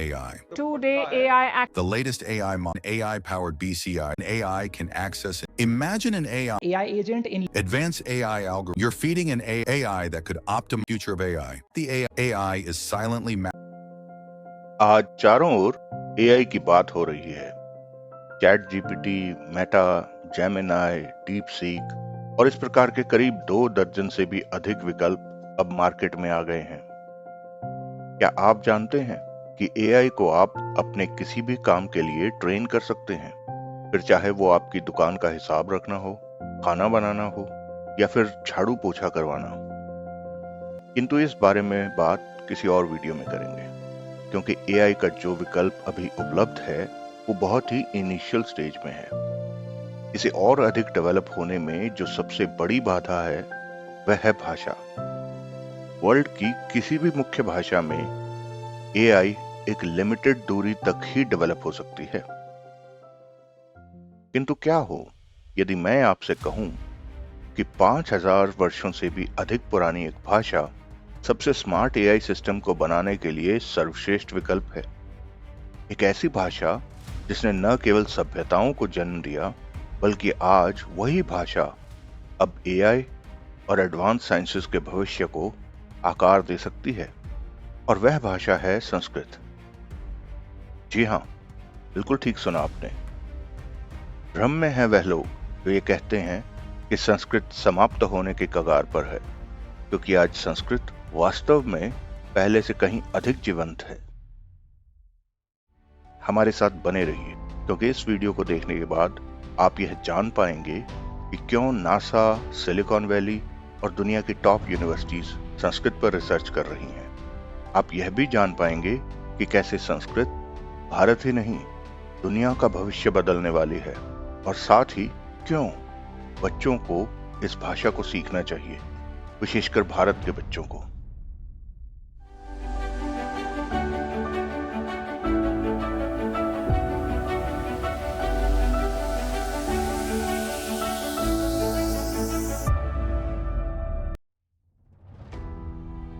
AI. Today, AI The latest AI-powered BCI. AI can access. Imagine an AI agent in advanced AI algorithm. You're feeding an AI that could optimize the future of AI. The AI is silently. आज चारों ओर AI की बात हो रही है। Chat GPT, Meta, Gemini, deep seek और इस प्रकार के करीब 2 दर्जन से भी अधिक विकल्प अब मार्केट में आ गए हैं। क्या आप जानते हैं कि एआई को आप अपने किसी भी काम के लिए ट्रेन कर सकते हैं, फिर चाहे वो आपकी दुकान का हिसाब रखना हो, खाना बनाना हो या फिर झाड़ू पोछा करवाना हो। किंतु इस बारे में बात किसी और वीडियो में करेंगे, क्योंकि एआई का जो विकल्प अभी उपलब्ध है वो बहुत ही इनिशियल स्टेज में है। इसे और अधिक डेवलप होने में जो सबसे बड़ी बाधा है वह है भाषा। वर्ल्ड की किसी भी मुख्य भाषा में एआई एक लिमिटेड दूरी तक ही डेवलप हो सकती है। किंतु क्या हो यदि मैं आपसे कहूं कि 5000 वर्षों से भी अधिक पुरानी एक भाषा सबसे स्मार्ट एआई सिस्टम को बनाने के लिए सर्वश्रेष्ठ विकल्प है। एक ऐसी भाषा जिसने न केवल सभ्यताओं को जन्म दिया, बल्कि आज वही भाषा अब एआई और एडवांस साइंसेस के भविष्य को आकार दे सकती है, और वह भाषा है संस्कृत। जी हाँ, बिल्कुल ठीक सुना आपने। भ्रम में है वह लोग जो ये कहते हैं कि संस्कृत समाप्त होने के कगार पर है, क्योंकि आज संस्कृत वास्तव में पहले से कहीं अधिक जीवंत है। हमारे साथ बने रहिए, क्योंकि इस वीडियो को देखने के बाद आप यह जान पाएंगे कि क्यों नासा, सिलिकॉन वैली और दुनिया की टॉप यूनिवर्सिटीज संस्कृत पर रिसर्च कर रही हैं। आप यह भी जान पाएंगे कि कैसे संस्कृत भारत ही नहीं, दुनिया का भविष्य बदलने वाली है, और साथ ही क्यों बच्चों को इस भाषा को सीखना चाहिए, विशेषकर भारत के बच्चों को।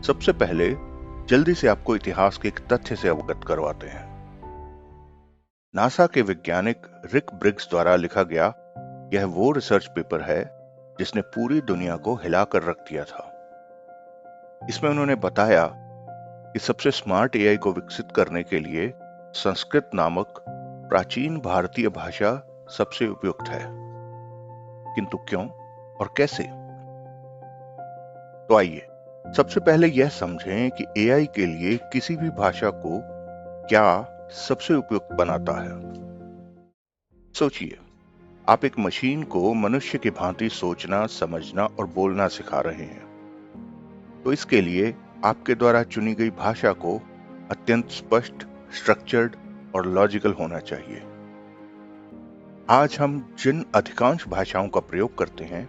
सबसे पहले जल्दी से आपको इतिहास के एक तथ्य से अवगत करवाते हैं। नासा के वैज्ञानिक रिक ब्रिग्स द्वारा लिखा गया यह वो रिसर्च पेपर है जिसने पूरी दुनिया को हिलाकर रख दिया था। इसमें उन्होंने बताया कि सबसे स्मार्ट एआई को विकसित करने के लिए संस्कृत नामक प्राचीन भारतीय भाषा सबसे उपयुक्त है। किंतु क्यों और कैसे? तो आइए सबसे पहले यह समझें कि एआई के लिए किसी भी भाषा को क्या सबसे उपयुक्त बनाता है। सोचिए, आप एक मशीन को मनुष्य की भांति सोचना, समझना और बोलना सिखा रहे हैं, तो इसके लिए आपके द्वारा चुनी गई भाषा को अत्यंत स्पष्ट, स्ट्रक्चर्ड और लॉजिकल होना चाहिए। आज हम जिन अधिकांश भाषाओं का प्रयोग करते हैं,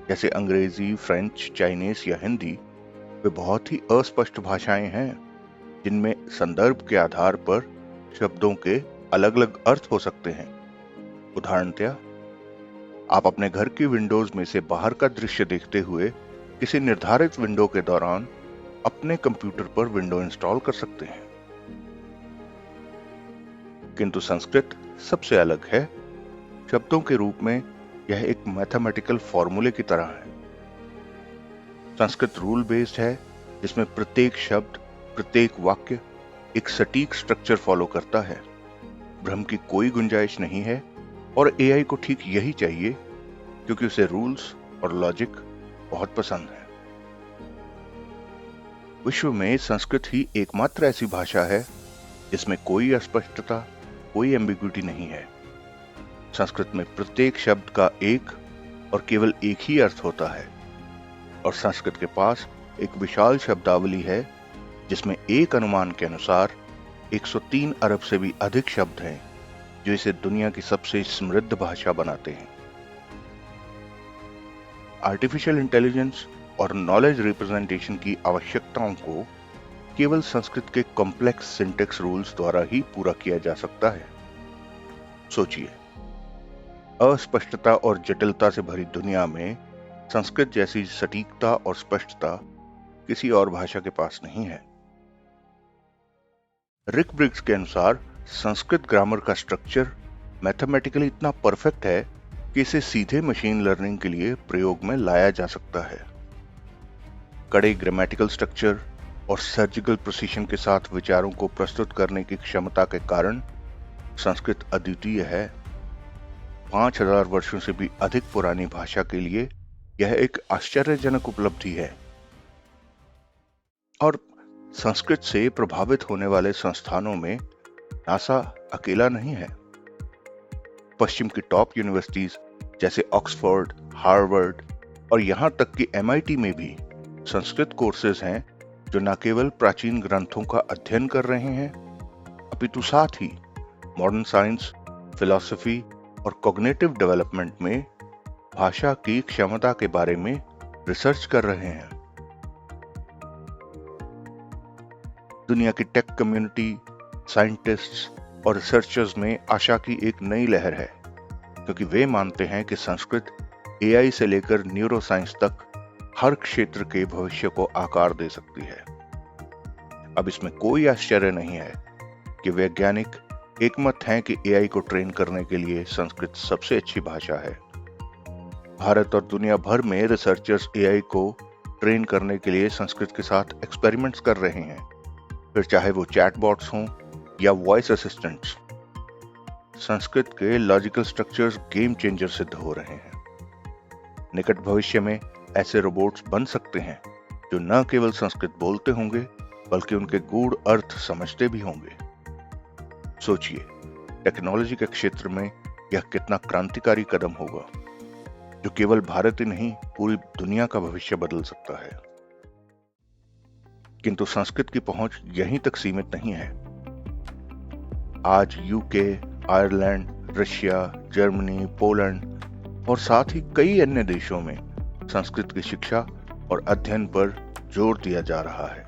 जैसे अंग्रेजी, फ्रेंच, चाइनीज या हिंदी, वे बहुत ही अस्पष्ट भाषाएं हैं जिनमें संदर्भ के आधार पर शब्दों के अलग अलग अर्थ हो सकते हैं। उदाहरणतया, आप अपने घर की विंडोज में से बाहर का दृश्य देखते हुए किसी निर्धारित विंडो के दौरान अपने कंप्यूटर पर विंडो इंस्टॉल कर सकते हैं। किंतु संस्कृत सबसे अलग है। शब्दों के रूप में यह एक मैथमेटिकल फॉर्मूले की तरह है। संस्कृत रूल बेस्ड है, जिसमें प्रत्येक शब्द, प्रत्येक वाक्य एक सटीक स्ट्रक्चर फॉलो करता है। भ्रम की कोई गुंजाइश नहीं है, और एआई को ठीक यही चाहिए, क्योंकि उसे रूल्स और लॉजिक बहुत पसंद है। विश्व में संस्कृत ही एकमात्र ऐसी भाषा है जिसमें कोई अस्पष्टता, कोई एम्बिग्विटी नहीं है। संस्कृत में प्रत्येक शब्द का एक और केवल एक ही अर्थ होता है, और संस्कृत के पास एक विशाल शब्दावली है जिसमें एक अनुमान के अनुसार 103 अरब से भी अधिक शब्द हैं, जो इसे दुनिया की सबसे समृद्ध भाषा बनाते हैं। आर्टिफिशियल इंटेलिजेंस और नॉलेज रिप्रेजेंटेशन की आवश्यकताओं को केवल संस्कृत के कॉम्प्लेक्स सिंटेक्स रूल्स द्वारा ही पूरा किया जा सकता है। सोचिए, अस्पष्टता और जटिलता से भरी दुनिया में संस्कृत जैसी सटीकता और स्पष्टता किसी और भाषा के पास नहीं है। रिक ब्रिग्स के अनुसार संस्कृत ग्रामर का स्ट्रक्चर मैथमेटिकली इतना परफेक्ट है कि इसे सीधे मशीन लर्निंग के लिए प्रयोग में लाया जा सकता है। कड़े ग्रामेटिकल स्ट्रक्चर और सर्जिकल प्रिसीशन के साथ विचारों को प्रस्तुत करने की क्षमता के कारण संस्कृत अद्वितीय है। 5000 वर्षों से भी अधिक पुरानी भाषा के लिए यह एक आश्चर्यजनक उपलब्धि है। और संस्कृत से प्रभावित होने वाले संस्थानों में नासा अकेला नहीं है। पश्चिम की टॉप यूनिवर्सिटीज जैसे ऑक्सफोर्ड, हार्वर्ड और यहां तक कि MIT में भी संस्कृत कोर्सेज हैं जो न केवल प्राचीन ग्रंथों का अध्ययन कर रहे हैं, अपितु साथ ही मॉडर्न साइंस, फिलॉसफी और कॉग्निटिव डेवलपमेंट में भाषा की क्षमता के बारे में रिसर्च कर रहे हैं। दुनिया की टेक कम्युनिटी, साइंटिस्ट्स और रिसर्चर्स में आशा की एक नई लहर है, क्योंकि वे मानते हैं कि संस्कृत AI से लेकर न्यूरोसाइंस तक हर क्षेत्र के भविष्य को आकार दे सकती है। अब इसमें कोई आश्चर्य नहीं है कि वैज्ञानिक एकमत हैं कि AI को ट्रेन करने के लिए संस्कृत सबसे अच्छी भाषा है। भारत और दुनिया भर में रिसर्चर्स AI को ट्रेन करने के लिए संस्कृत के साथ एक्सपेरिमेंट्स कर रहे हैं, फिर चाहे वो चैटबॉट्स हों या वॉइस असिस्टेंट्स। संस्कृत के लॉजिकल स्ट्रक्चर्स गेम चेंजर सिद्ध हो रहे हैं। निकट भविष्य में ऐसे रोबोट्स बन सकते हैं जो न केवल संस्कृत बोलते होंगे बल्कि उनके गूढ़ अर्थ समझते भी होंगे। सोचिए, टेक्नोलॉजी के क्षेत्र में यह कितना क्रांतिकारी कदम होगा, जो केवल भारत ही नहीं पूरी दुनिया का भविष्य बदल सकता है। किंतु संस्कृत की पहुंच यहीं तक सीमित नहीं है। आज UK, Ireland, Russia, Germany, Poland और साथ ही कई अन्य देशों में संस्कृत की शिक्षा और अध्ययन पर जोर दिया जा रहा है।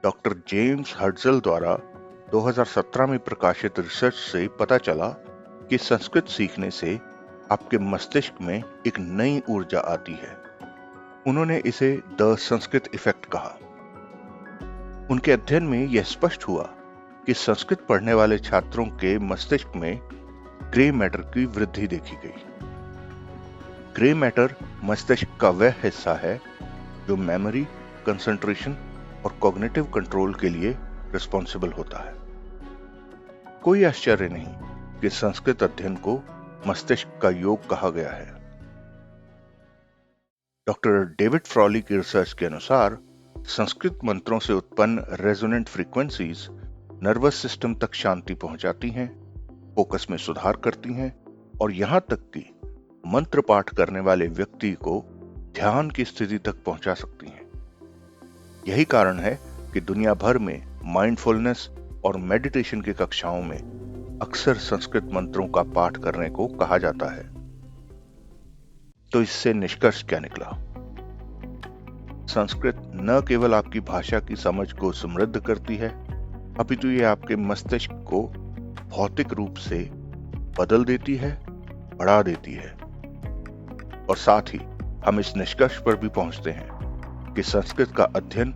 डॉक्टर जेम्स हर्ट्जल द्वारा 2017 में प्रकाशित रिसर्च से पता चला कि संस्कृत सीखने से आपके मस्तिष्क में एक नई ऊर्जा आती है। उन्होंने इसे द संस्कृत इफेक्ट कहा। उनके अध्ययन में यह स्पष्ट हुआ कि संस्कृत पढ़ने वाले छात्रों के मस्तिष्क में ग्रे मैटर की वृद्धि देखी गई। ग्रे मैटर मस्तिष्क का वह हिस्सा है जो मेमोरी, कंसंट्रेशन और कॉग्निटिव कंट्रोल के लिए रिस्पॉन्सिबल होता है। कोई आश्चर्य नहीं कि संस्कृत अध्ययन को मस्तिष्क का योग कहा गया है। डॉक्टर डेविड फ्रॉली की रिसर्च के अनुसार संस्कृत मंत्रों से उत्पन्न रेजोनेंट फ्रीक्वेंसीज नर्वस सिस्टम तक शांति पहुंचाती हैं, फोकस में सुधार करती हैं और यहां तक कि मंत्र पाठ करने वाले व्यक्ति को ध्यान की स्थिति तक पहुंचा सकती हैं। यही कारण है कि दुनिया भर में माइंडफुलनेस और मेडिटेशन की कक्षाओं में अक्सर संस्कृत मंत्रों का पाठ करने को कहा जाता है। तो इससे निष्कर्ष क्या निकला? संस्कृत न केवल आपकी भाषा की समझ को समृद्ध करती है, अपितु ये आपके मस्तिष्क को भौतिक रूप से बदल देती है, बढ़ा देती है। और साथ ही हम इस निष्कर्ष पर भी पहुंचते हैं कि संस्कृत का अध्ययन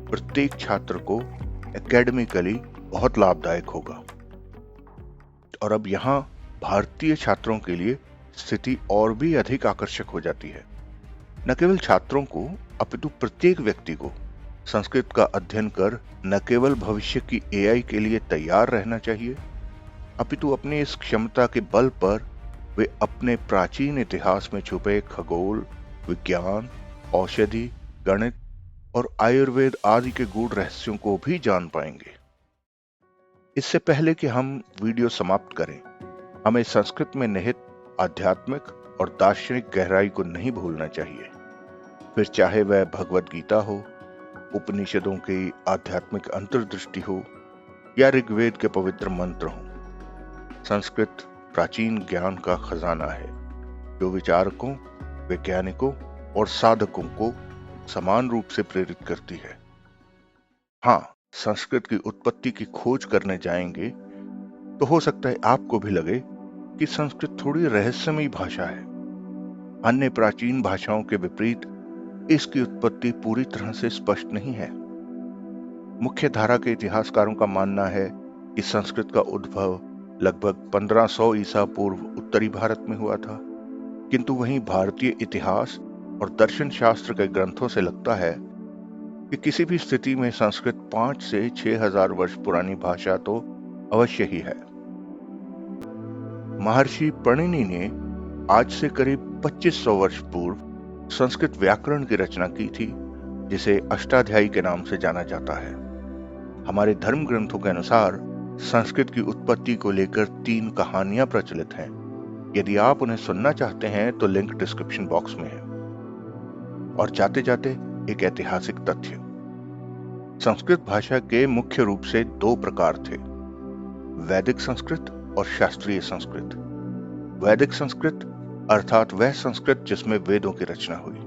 प्रत्येक छात्र को एकेडमिकली बहुत लाभदायक होगा। और अब यहाँ भारतीय छात्रों के लिए स्थिति और भी अधिक आकर्षक हो जाती है। न केवल छात्रों को अपितु प्रत्येक व्यक्ति को संस्कृत का अध्ययन कर न केवल भविष्य की AI के लिए तैयार रहना चाहिए, अपितु अपनी इस क्षमता के बल पर वे अपने प्राचीन इतिहास में छुपे खगोल, विज्ञान, औषधि, गणित और आयुर्वेद आदि के गूढ़ रहस्यों को भी जान पाएंगे। इससे पहले कि हम वीडियो समाप्त करें, हमें संस्कृत में निहित आध्यात्मिक और दार्शनिक गहराई को नहीं भूलना चाहिए। फिर चाहे वह भगवद गीता हो, उपनिषदों की आध्यात्मिक अंतर्दृष्टि हो या ऋग्वेद के पवित्र मंत्र हो, संस्कृत प्राचीन ज्ञान का खजाना है जो विचारकों, वैज्ञानिकों और साधकों को समान रूप से प्रेरित करती है। हाँ, संस्कृत की उत्पत्ति की खोज करने जाएंगे तो हो सकता है आपको भी लगे कि संस्कृत थोड़ी रहस्यमयी भाषा है। अन्य प्राचीन भाषाओं के विपरीत इसकी उत्पत्ति पूरी तरह से स्पष्ट नहीं है। मुख्य धारा के इतिहासकारों का मानना है कि संस्कृत का उद्भव लगभग 1500 ईसा पूर्व उत्तरी भारत में हुआ था, किंतु वहीं भारतीय इतिहास और दर्शन शास्त्र के ग्रंथों से लगता है कि किसी भी स्थिति में संस्कृत 5 से 6000 वर्ष पुरानी भाषा तो अवश्य ही है। महर्षि पणिनि ने आज से करीब 2500 वर्ष पूर्व संस्कृत व्याकरण की रचना की थी, जिसे अष्टाध्यायी के नाम से जाना जाता है। हमारे धर्म ग्रंथों के अनुसार संस्कृत की उत्पत्ति को लेकर 3 कहानियां प्रचलित हैं। यदि आप उन्हें सुनना चाहते हैं तो लिंक डिस्क्रिप्शन बॉक्स में है। और जाते जाते एक ऐतिहासिक तथ्य, संस्कृत भाषा के मुख्य रूप से 2 प्रकार थे, वैदिक संस्कृत और शास्त्रीय संस्कृत। वैदिक संस्कृत अर्थात वह संस्कृत जिसमें वेदों की रचना हुई,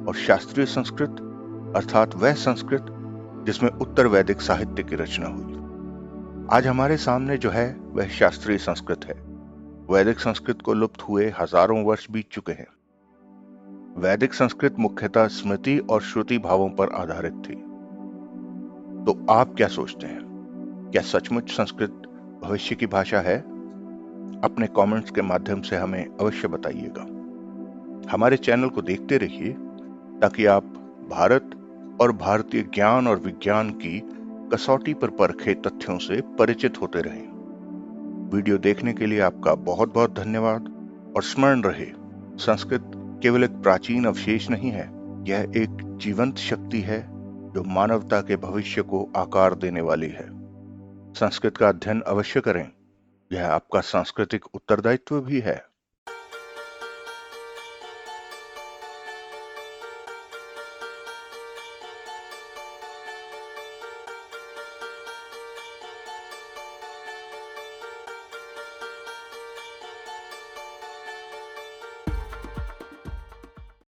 और शास्त्रीय संस्कृत अर्थात वह संस्कृत जिसमें उत्तर वैदिक साहित्य की रचना हुई। आज हमारे सामने जो है वह शास्त्रीय संस्कृत है। वैदिक संस्कृत को लुप्त हुए हजारों वर्ष बीत चुके हैं। वैदिक संस्कृत मुख्यतः स्मृति और श्रुति भावों पर आधारित थी। तो आप क्या सोचते हैं, क्या सचमुच संस्कृत भविष्य की भाषा है? अपने कमेंट्स के माध्यम से हमें अवश्य बताइएगा। हमारे चैनल को देखते रहिए ताकि आप भारत और भारतीय ज्ञान और विज्ञान की कसौटी पर परखे तथ्यों से परिचित होते रहें। वीडियो देखने के लिए आपका बहुत बहुत धन्यवाद। और स्मरण रहे, संस्कृत केवल एक प्राचीन अवशेष नहीं है, यह एक जीवंत शक्ति है जो मानवता के भविष्य को आकार देने वाली है। संस्कृत का अध्ययन अवश्य करें, यह आपका सांस्कृतिक उत्तरदायित्व भी है।